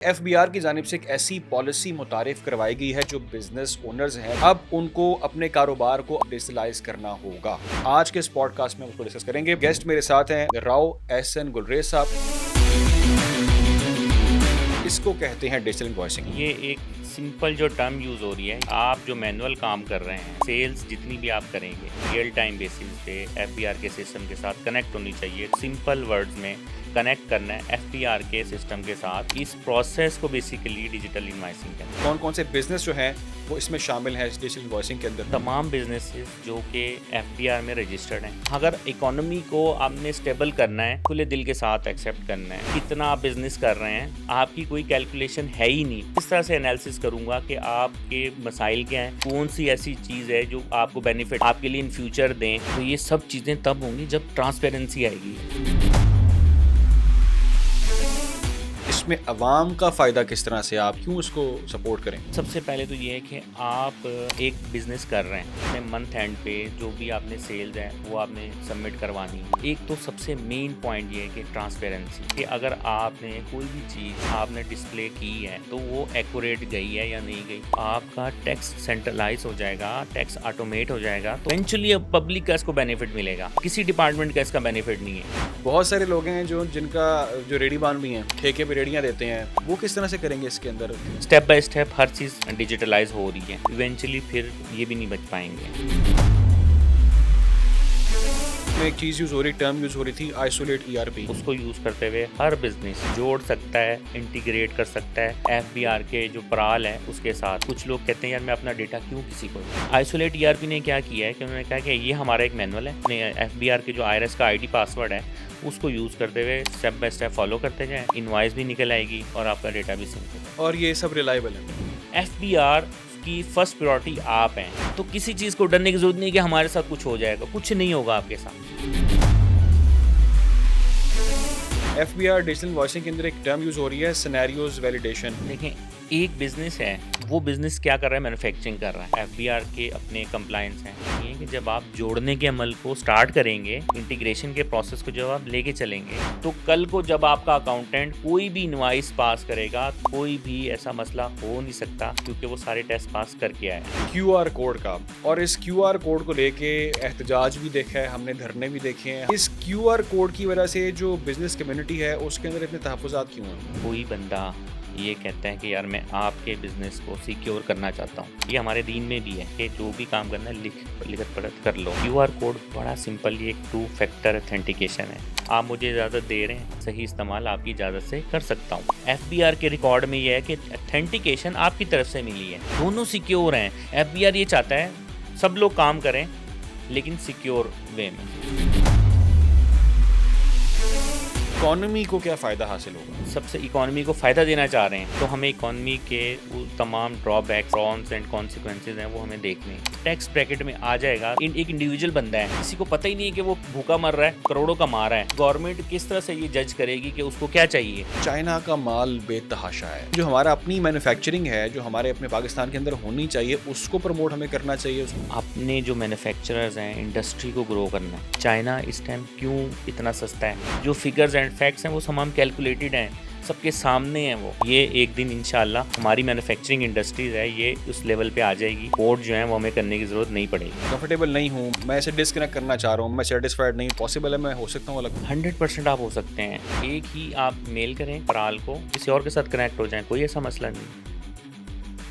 FBR की जानिब से एक ऐसी पॉलिसी मुतारिफ करवाई गई है जो बिजनेस ओनर्स हैं अब उनको अपने कारोबार को डिजिटलाइज करना होगा। आज के इस पॉडकास्ट में उसको डिस्कस करेंगे। गेस्ट मेरे साथ हैं राव एहसन गुलरेज साहब। इसको कहते हैं डिजिटल इनवॉइसिंग। ये एक सिंपल जो टर्म यूज़ हो रही है, आप जो मैनुअल काम कर रहे हैं, सेल्स जितनी भी आप करेंगे रियल टाइम बेसिस पे FBR के सिस्टम के साथ कनेक्ट होनी चाहिए। सिंपल वर्ड्स में कनेक्ट करना है FBR के सिस्टम के साथ। इस प्रोसेस को बेसिकली डिजिटल इनवॉइसिंग कहते हैं। कौन कौन से बिजनेस जो हैं वो इसमें शामिल हैं डिजिटल इनवॉइसिंग के अंदर? तमाम बिजनेसेस जो कि FBR में रजिस्टर्ड हैं। अगर इकोनॉमी को आपने स्टेबल करना है, खुले दिल के साथ एक्सेप्ट करना है, कितना आप बिजनेस कर रहे हैं, आपकी कोई कैलकुलेशन है ही नहीं। इस तरह से एनालिसिस करूंगा कि आपके मसाइल क्या हैं, कौन सी ऐसी चीज़ है जो आपको बेनिफिट आपके लिए इन फ्यूचर दें। तो ये सब चीज़ें तब होंगी जब ट्रांसपेरेंसी आएगी। इसमें अवाम का फ़ायदा किस तरह से, आप क्यों उसको सपोर्ट करें? सबसे पहले तो ये है कि आप एक बिज़नेस कर रहे हैं, अपने मंथ एंड पे जो भी आपने सेल्स है वो आपने सबमिट करवानी है। एक तो सबसे मेन पॉइंट ये है कि ट्रांसपेरेंसी, कि अगर आपने कोई भी चीज़ आपने डिस्प्ले की है तो वो एक्यूरेट गई है या नहीं गई। आपका टैक्स सेंट्रलाइज हो जाएगा, टैक्स ऑटोमेट हो जाएगा, तो इवेंचुअली पब्लिक का इसको बेनिफिट मिलेगा, किसी डिपार्टमेंट का इसका बेनिफिट नहीं है। बहुत सारे लोग हैं जिनका जो रेडीबान भी हैं, ठेके पे रेडियाँ देते हैं, वो किस तरह से करेंगे इसके अंदर? स्टेप बाय स्टेप हर चीज़ डिजिटलाइज हो रही है, इवेंचुअली फिर ये भी नहीं बच पाएंगे। एक चीज़ यूज़ हो रही, टर्म यूज़ हो रही थी, आइसोलेट ERP। उसको यूज़ करते हुए हर बिजनेस जोड़ सकता है, इंटीग्रेट कर सकता है FBR के जो पराल है उसके साथ। कुछ लोग कहते हैं यार मैं अपना डेटा क्यों किसी को। आइसोलेट ERP ने क्या किया है कि उन्होंने कहा कि ये हमारा एक मैनुअल है, FBR के जो IRS का ID पासवर्ड है उसको यूज़ करते हुए स्टेप बाय स्टेप फॉलो करते जाएं, इनवॉइस भी निकल आएगी और आपका डेटा भी सिंक होगा। और ये सब रिलायबल है। FBR की फर्स्ट प्रायोरिटी आप हैं, तो किसी चीज़ को डरने की जरूरत नहीं कि हमारे साथ कुछ हो जाएगा। कुछ नहीं होगा आपके साथ। FBR डिजिटल इनवॉइसिंग के अंदर एक टर्म यूज़ हो रही है, सिनेरियोज वैलिडेशन। देखें, एक बिजनेस है, वो बिजनेस क्या कर रहा है, मैन्युफैक्चरिंग कर रहा है। FBR के अपने कंप्लायंस हैं, ये कि जब आप जोड़ने के अमल को स्टार्ट करेंगे, इंटीग्रेशन के प्रोसेस को जब आप लेके चलेंगे, तो कल को जब आपका अकाउंटेंट कोई भी इनवॉइस पास करेगा, कोई भी ऐसा मसला हो नहीं सकता, क्योंकि वो सारे टेस्ट पास करके आया है। QR कोड का, और इस QR कोड को लेके एहतजाज भी देखा है हमने, धरने भी देखे हैं। इस QR कोड की वजह से जो बिजनेस कम्युनिटी है उसके अंदर इतने तहफ़्फ़ुज़ात क्यों हैं? कोई बंदा ये कहता है कि यार मैं आपके बिजनेस को सिक्योर करना चाहता हूँ, ये हमारे दीन में भी है कि जो भी काम करना है लिखत पढ़त कर लो। QR कोड बड़ा सिंपल, ये एक 2 फैक्टर ऑथेंटिकेशन है। आप मुझे इजाज़त दे रहे हैं, सही इस्तेमाल आपकी इजाज़त से कर सकता हूँ। FBR के रिकॉर्ड में ये है कि ऑथेंटिकेशन आपकी तरफ से मिली है, दोनों सिक्योर हैं। FBR ये चाहता है सब लोग काम करें लेकिन सिक्योर वे में। इकॉनमी को क्या फ़ायदा हासिल होगा? सबसे इकोनॉमी को फ़ायदा देना चाह रहे हैं तो हमें इकोनॉमी के वो तमाम ड्रॉबैक्स, प्रॉन्स एंड कॉन्सिक्वेंसेज हैं, वो हमें देखने हैं। टैक्स ब्रैकेट में आ जाएगा। एक इंडिविजुअल बंदा है, किसी को पता ही नहीं है कि वो भूखा मर रहा है, करोड़ों का मारा है। गवर्नमेंट किस तरह से ये जज करेगी कि उसको क्या चाहिए? चाइना का माल बेतहाशा है। जो हमारा अपनी मैन्युफैक्चरिंग है, जो हमारे अपने पाकिस्तान के अंदर होनी चाहिए, उसको प्रमोट हमें करना चाहिए। अपने जो मैन्युफैक्चरर्स हैं, इंडस्ट्री को ग्रो करना है। चाइना इस टाइम क्यों इतना सस्ता है? जो फिगर्स एंड फैक्ट्स हैं वो तमाम कैलकुलेटेड हैं, सबके सामने है वो। ये एक दिन इंशाल्लाह हमारी मैन्युफैक्चरिंग इंडस्ट्रीज है ये उस लेवल पे आ जाएगी, कोड जो है वो हमें करने की जरूरत नहीं पड़ेगी। कंफर्टेबल नहीं हूँ, मैं इसे डिस्कनेक्ट करना चाह रहा हूँ, मैं सेटिस्फाइड नहीं, पॉसिबल है मैं हो सकता हूँ अलग? 100% आप हो सकते हैं। एक ही आप मेल करें पराल को, किसी और के साथ कनेक्ट हो जाएं, कोई ऐसा मसला नहीं।